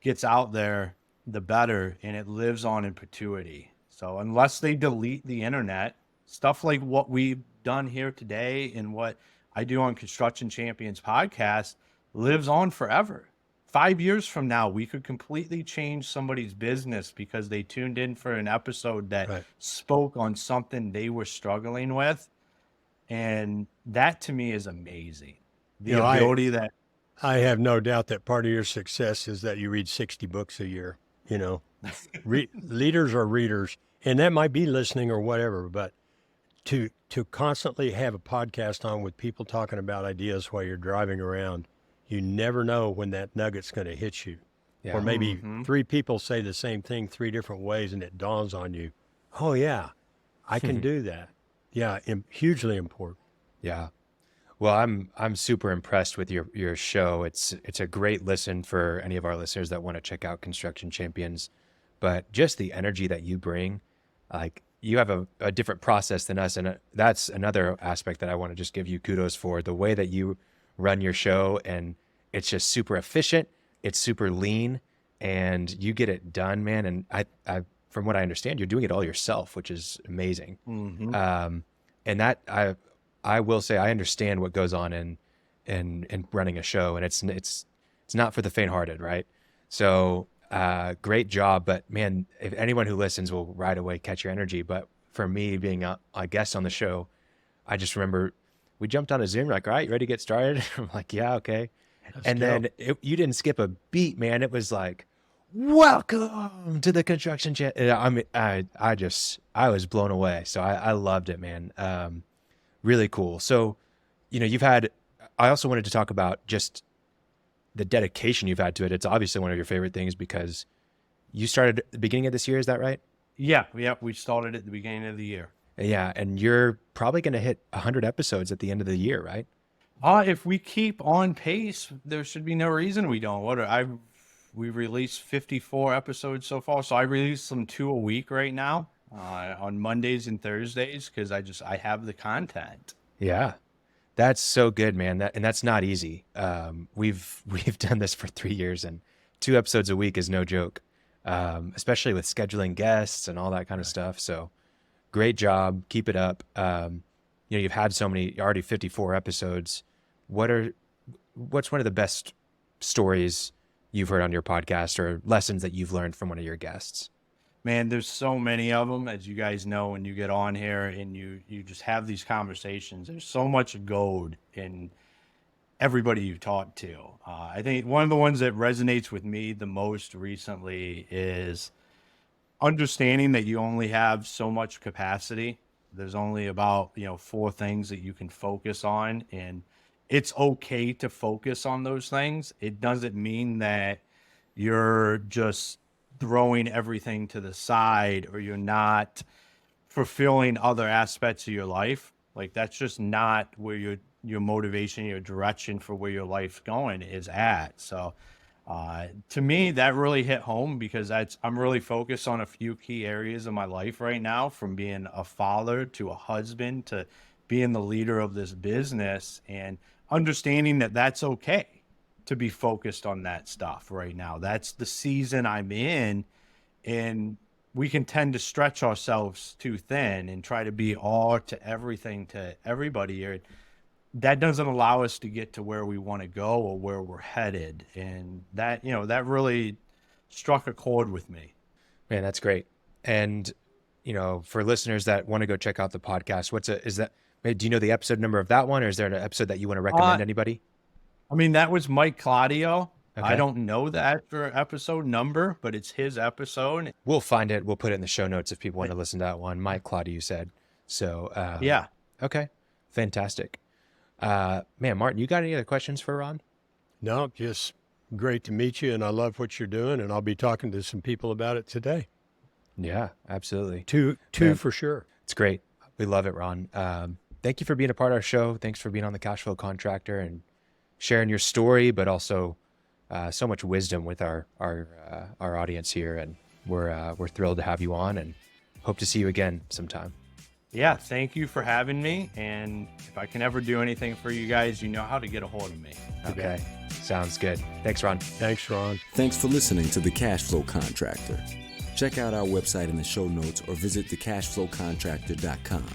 gets out there, the better. And it lives on in perpetuity. So unless they delete the internet, stuff like what we've done here today and what I do on Construction Champions podcast lives on forever. 5 years from now, we could completely change somebody's business because they tuned in for an episode that spoke on something they were struggling with. And that to me is amazing. The ability that I have no doubt that part of your success is that you read 60 books a year. Leaders are readers, and that might be listening or whatever, but to constantly have a podcast on with people talking about ideas while you're driving around, you never know when that nugget's going to hit you. Yeah. Or maybe three people say the same thing 3 different ways and it dawns on you, oh yeah, I can do that. Yeah, hugely important. Yeah. Well, I'm super impressed with your show. It's a great listen for any of our listeners that want to check out Construction Champions. But just the energy that you bring, like you have a different process than us. And that's another aspect that I want to just give you kudos for, the way that you run your show. And it's just super efficient. It's super lean and you get it done, man. And I from what I understand, you're doing it all yourself, which is amazing. And that I will say, I understand what goes on in running a show, and it's not for the faint-hearted, right? So great job, but man, if anyone who listens will right away catch your energy. But for me, being a guest on the show, I just remember we jumped on a Zoom, like, all right, you ready to get started? I'm like, yeah, okay. And then you didn't skip a beat, man. It was like, welcome to the construction channel. I mean, I was blown away. So I loved it, man. Really cool. So, I also wanted to talk about just the dedication you've had to it. It's obviously one of your favorite things because you started at the beginning of this year. Is that right? Yeah. We started at the beginning of the year. Yeah. And you're probably going to hit 100 episodes at the end of the year, right? If we keep on pace, there should be no reason we don't. We've released 54 episodes so far. So I release them 2 a week right now, on Mondays and Thursdays, because I have the content. Yeah. That's so good, man. That's not easy. We've done this for 3 years, and 2 episodes a week is no joke. Especially with scheduling guests and all that kind of stuff. So great job. Keep it up. You've had so many, already 54 episodes. What's one of the best stories you've heard on your podcast or lessons that you've learned from one of your guests? Man, there's so many of them, as you guys know, when you get on here and you just have these conversations. There's so much gold in everybody you talk to. I think one of the ones that resonates with me the most recently is understanding that you only have so much capacity. There's only about 4 things that you can focus on, and it's okay to focus on those things. It doesn't mean that you're just throwing everything to the side or you're not fulfilling other aspects of your life. Like, that's just not where your motivation, your direction for where your life's going is at. So to me, that really hit home because I'm really focused on a few key areas of my life right now, from being a father to a husband to being the leader of this business, and understanding that that's okay to be focused on that stuff right now. That's the season I'm in, and we can tend to stretch ourselves too thin and try to be all to everything to everybody. Or that doesn't allow us to get to where we want to go or where we're headed. And that, that really struck a chord with me. Man, that's great. And, for listeners that want to go check out the podcast, do you know the episode number of that one, or is there an episode that you want to recommend anybody? I mean, that was Mike Claudio. Okay. I don't know the extra episode number, but it's his episode. We'll find it. We'll put it in the show notes if people want to listen to that one. Mike Claudio, you said. So, yeah. Okay. Fantastic. Man, Martin, you got any other questions for Ron? No, just great to meet you, and I love what you're doing, and I'll be talking to some people about it today. Yeah, absolutely. Two for sure. It's great. We love it, Ron. Thank you for being a part of our show. Thanks for being on the Cashflow Contractor and sharing your story, but also so much wisdom with our audience here. And we're thrilled to have you on, and hope to see you again sometime. Yeah, thank you for having me. And if I can ever do anything for you guys, you know how to get a hold of me. Okay, sounds good. Thanks, Ron. Thanks, Ron. Thanks for listening to The Cashflow Contractor. Check out our website in the show notes or visit thecashflowcontractor.com.